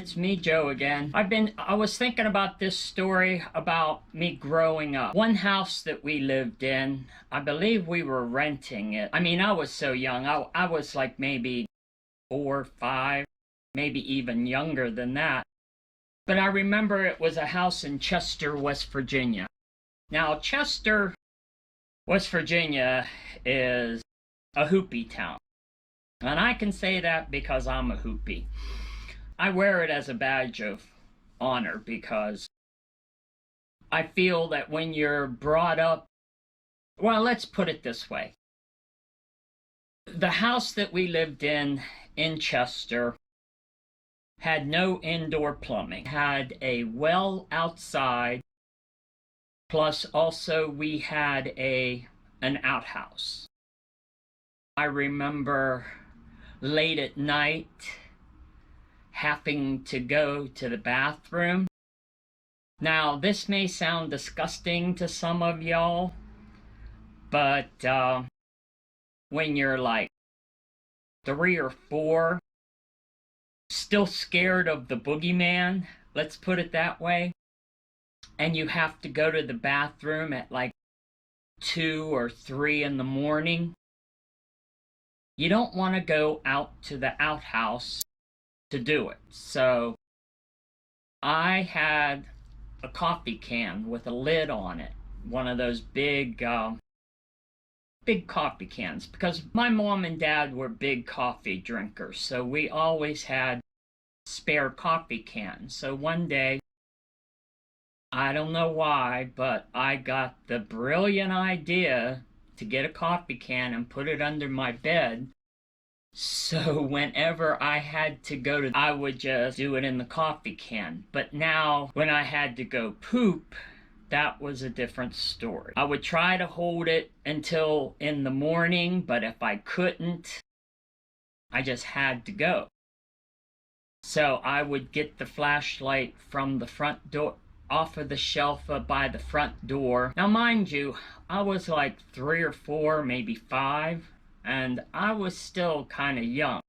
it's me, Joe, again. I was thinking about this story about me growing up. One house that we lived in, I believe we were renting it. I mean, I was so young. I was like maybe 4, 5, maybe even younger than that. But I remember it was a house in Chester, West Virginia. Now, Chester, West Virginia is a Hoopie town. And I can say that because I'm a Hoopie. I wear it as a badge of honor because I feel that when you're brought up, well, let's put it this way. The house that we lived in Chester had no indoor plumbing, had a well outside, plus also we had an outhouse. I remember late at night having to go to the bathroom. Now, this may sound disgusting to some of y'all, but when you're like 3 or 4, still scared of the boogeyman, let's put it that way, and you have to go to the bathroom at like 2 or 3 in the morning, you don't want to go out to the outhouse to do it. So I had a coffee can with a lid on it, one of those big coffee cans, because my mom and dad were big coffee drinkers, so we always had spare coffee cans. So one day, I don't know why, but I got the brilliant idea to get a coffee can and put it under my bed. So whenever I had to go I would just do it in the coffee can. But now, when I had to go poop, that was a different story. I would try to hold it until in the morning, but if I couldn't, I just had to go. So I would get the flashlight from the front door, off of the shelf by the front door. Now, mind you, I was like 3 or 4, maybe 5. And I was still kind of young.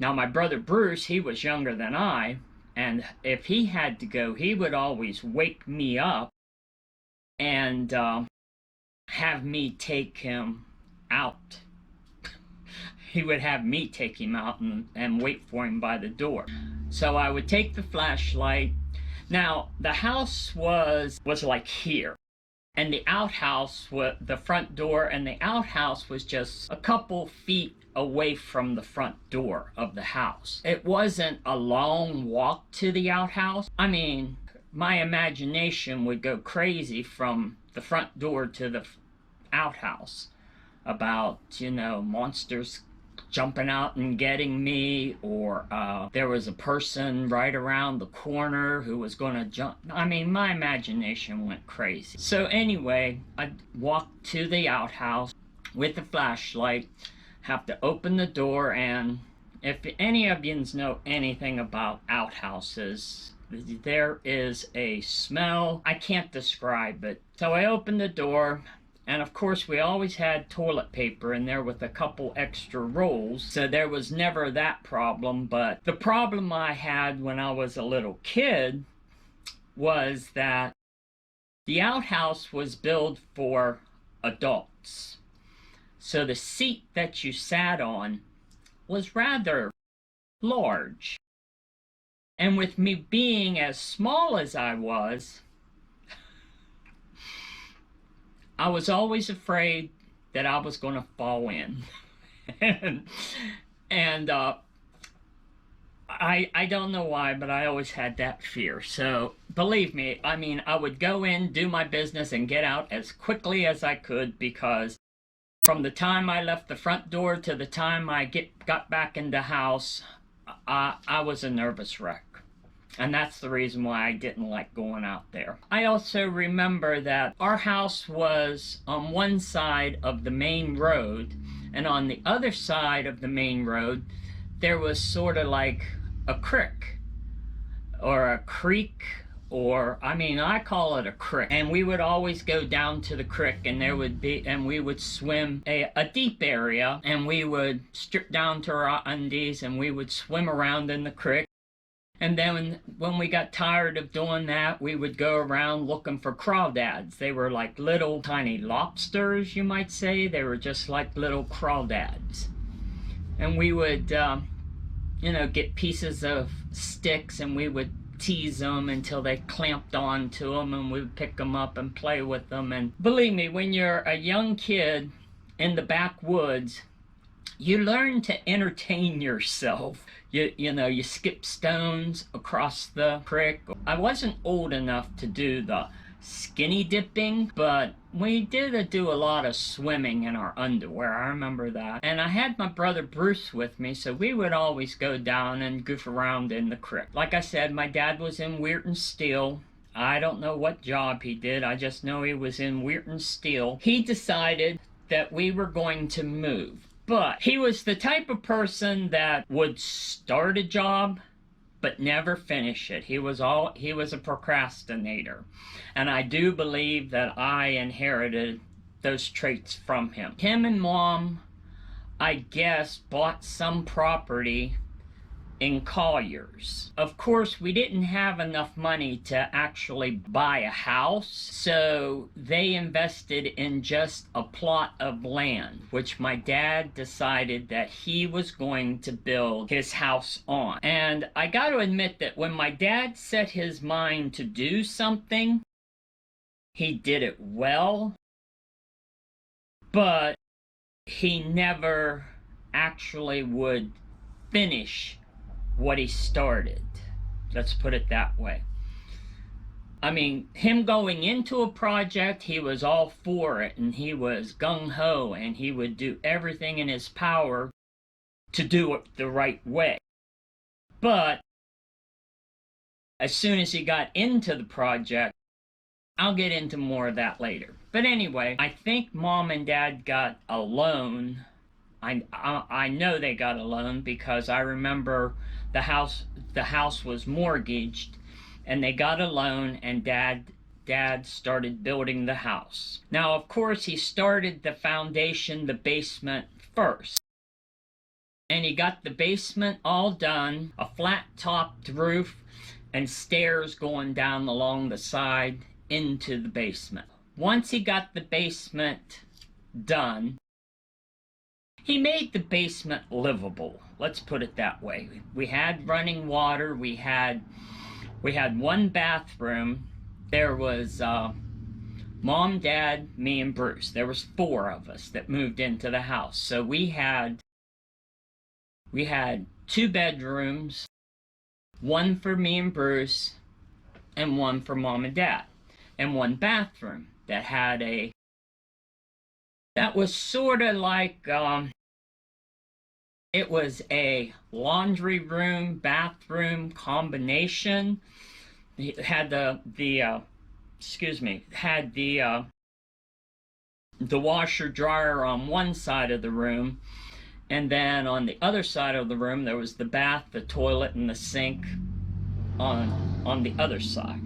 Now, my brother Bruce, he was younger than I, and if he had to go, he would always wake me up and have me take him out. He would have me take him out and wait for him by the door. So I would take the flashlight. Now, the house was like here. And the outhouse, the front door and the outhouse was just a couple feet away from the front door of the house. It wasn't a long walk to the outhouse. I mean, my imagination would go crazy from the front door to the outhouse about, monsters jumping out and getting me, or there was a person right around the corner who was going to jump. I mean, my imagination went crazy. So anyway, I'd walk to the outhouse with the flashlight, have to open the door, and if any of you know anything about outhouses, there is a smell. I can't describe it. So I opened the door, and of course, we always had toilet paper in there with a couple extra rolls, so there was never that problem. But the problem I had when I was a little kid was that the outhouse was built for adults. So the seat that you sat on was rather large. And with me being as small as I was always afraid that I was going to fall in. and I don't know why, but I always had that fear. So believe me, I mean, I would go in, do my business, and get out as quickly as I could, because from the time I left the front door to the time I got back in the house, I was a nervous wreck. And that's the reason why I didn't like going out there. I also remember that our house was on one side of the main road, and on the other side of the main road, there was sort of like a creek, or a creek, or, I mean, I call it a creek. And we would always go down to the creek, and we would swim a deep area, and we would strip down to our undies, and we would swim around in the creek. And then when we got tired of doing that, we would go around looking for crawdads. They were like little tiny lobsters, you might say. They were just like little crawdads. And we would, get pieces of sticks and we would tease them until they clamped onto them, and we would pick them up and play with them. And believe me, when you're a young kid in the backwoods, you learn to entertain yourself. You skip stones across the creek. I wasn't old enough to do the skinny dipping, but we did do a lot of swimming in our underwear. I remember that. And I had my brother Bruce with me, so we would always go down and goof around in the creek. Like I said, my dad was in Weirton Steel. I don't know what job he did. I just know he was in Weirton Steel. He decided that we were going to move. But he was the type of person that would start a job but never finish it. He was a procrastinator. And I do believe that I inherited those traits from him. Him and Mom, I guess, bought some property in Colliers. Of course, we didn't have enough money to actually buy a house, so they invested in just a plot of land, which my dad decided that he was going to build his house on. And I got to admit that when my dad set his mind to do something, he did it well, but he never actually would finish what he started. Let's put it that way. I mean, him going into a project, he was all for it, and he was gung-ho, and he would do everything in his power to do it the right way. But as soon as he got into the project, I'll get into more of that later. But anyway, I think Mom and Dad got a loan. I know they got a loan because I remember the house was mortgaged, and they got a loan, and Dad started building the house. Now, of course, he started the foundation, the basement first. And he got the basement all done, a flat-topped roof, and stairs going down along the side into the basement. Once he got the basement done, he made the basement livable. Let's put it that way. We had running water. We had one bathroom. There was Mom, Dad, me, and Bruce. There was 4 of us that moved into the house. So we had 2 bedrooms, one for me and Bruce, and one for Mom and Dad, and one bathroom that was sort of like, it was a laundry room, bathroom combination. It had the washer dryer on one side of the room, and then on the other side of the room there was the bath, the toilet, and the sink on the other side.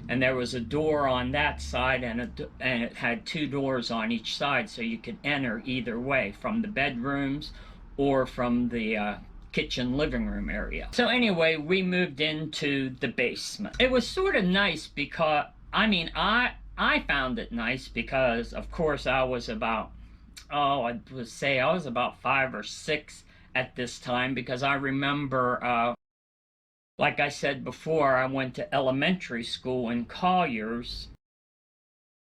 And there was a door on that side, and it had 2 doors on each side, so you could enter either way, from the bedrooms or from the kitchen living room area. So anyway, we moved into the basement. It was sort of nice because, I found it nice because, of course, I was about, I was about 5 or 6 at this time, because I remember, like I said before, I went to elementary school in Colliers.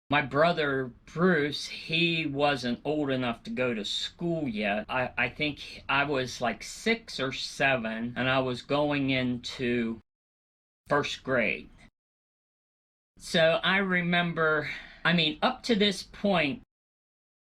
My brother Bruce, he wasn't old enough to go to school yet. I think I was like 6 or 7, and I was going into 1st grade. So I remember, up to this point,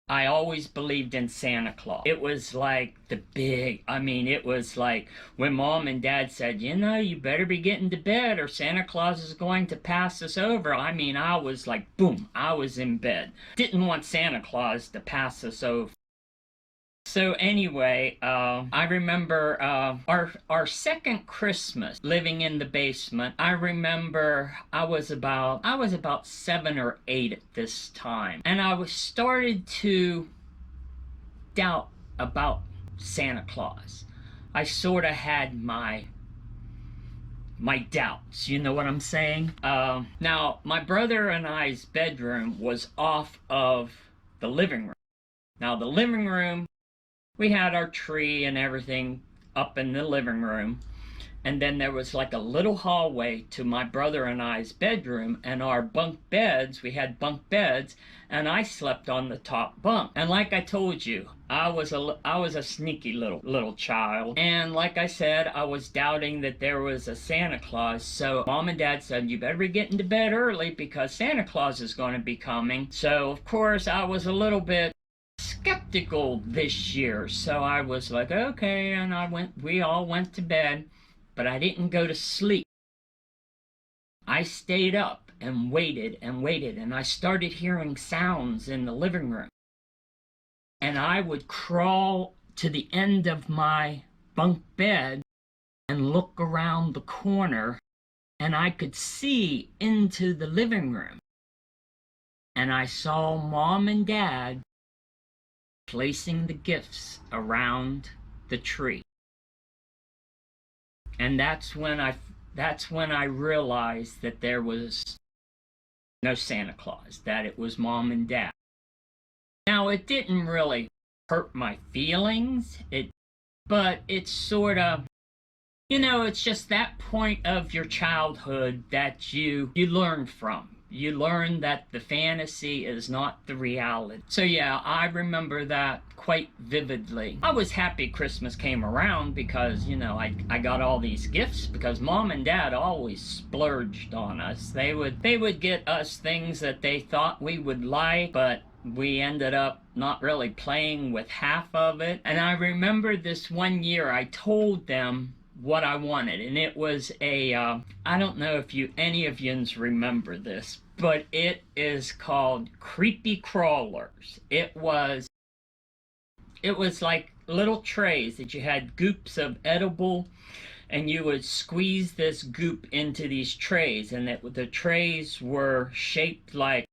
I always believed in Santa Claus. It was like it was like when Mom and Dad said, you better be getting to bed or Santa Claus is going to pass us over. I was like, boom, I was in bed. Didn't want Santa Claus to pass us over. So anyway, I remember our second Christmas living in the basement. I remember I was about 7 or 8 at this time, and I was started to doubt about Santa Claus. I sort of had my my doubts. You know what I'm saying? Now, my brother and I's bedroom was off of the living room. Now, the living room, we had our tree and everything up in the living room. And then there was like a little hallway to my brother and I's bedroom, and our bunk beds, we had bunk beds, and I slept on the top bunk. And like I told you, I was a sneaky little child. And like I said, I was doubting that there was a Santa Claus. So Mom and Dad said, you better be getting to bed early because Santa Claus is going to be coming. So of course I was a little bit skeptical this year. So I was like, okay, and we all went to bed. But I didn't go to sleep. I stayed up and waited, and I started hearing sounds in the living room. And I would crawl to the end of my bunk bed and look around the corner, and I could see into the living room. And I saw Mom and Dad placing the gifts around the tree. And that's when I realized that there was no Santa Claus, that it was Mom and Dad. Now, it didn't really hurt my feelings, but it's sort of, you know, it's just that point of your childhood that you learn from. You learn that the fantasy is not the reality. So yeah, I remember that quite vividly. I was happy Christmas came around because, you know, I got all these gifts because Mom and Dad always splurged on us. They would get us things that they thought we would like, but we ended up not really playing with half of it. And I remember this one year I told them what I wanted, and it was a I don't know if any of yous remember this, but it is called Creepy Crawlers. It was like little trays that you had goops of edible, and you would squeeze this goop into these trays, and the trays were shaped like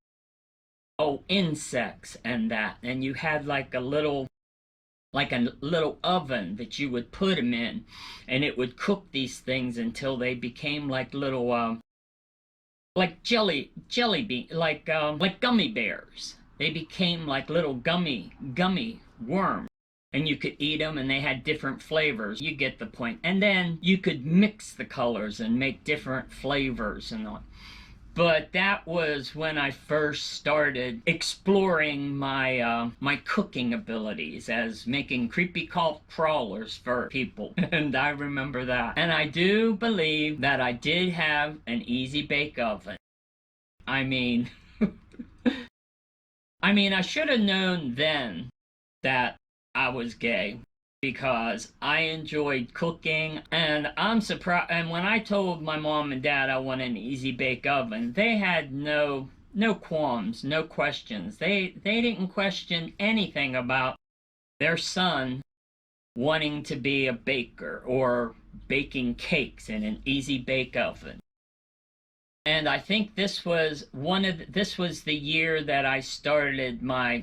insects and that, and you had like a little oven that you would put them in, and it would cook these things until they became like little like jelly bean, like gummy bears. They became like little gummy worms, and you could eat them, and they had different flavors. You get the point. And then you could mix the colors and make different flavors and all. But that was when I first started exploring my my cooking abilities as making creepy crawlers for people. And I remember that. And I do believe that I did have an easy bake oven. I mean, I should have known then that I was gay, because I enjoyed cooking, and I'm surprised. And when I told my mom and dad I want an easy bake oven, they had no qualms, no questions. They didn't question anything about their son wanting to be a baker or baking cakes in an easy bake oven. And I think this was the year that I started my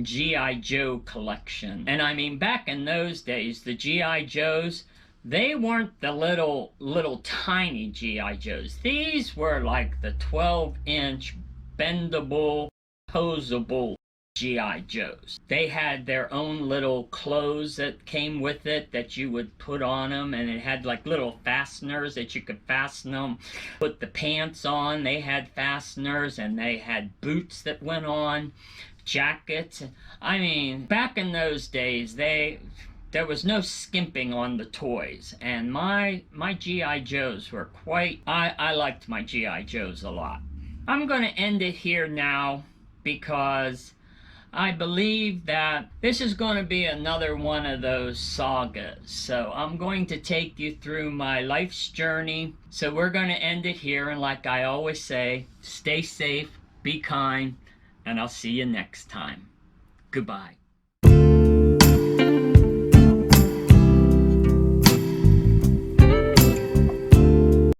G.I. Joe collection. And I mean, back in those days, the G.I. Joes, they weren't the little tiny G.I. Joes. These were like the 12-inch bendable, posable G.I. Joes. They had their own little clothes that came with it that you would put on them, and it had like little fasteners that you could fasten them, put the pants on. They had fasteners, and they had boots that went on, jackets. I mean, back in those days, there was no skimping on the toys, and my G.I. Joes were quite, I liked my G.I. Joes a lot. I'm going to end it here now because I believe that this is going to be another one of those sagas. So I'm going to take you through my life's journey. So we're going to end it here, and like I always say, stay safe, be kind, and I'll see you next time. Goodbye.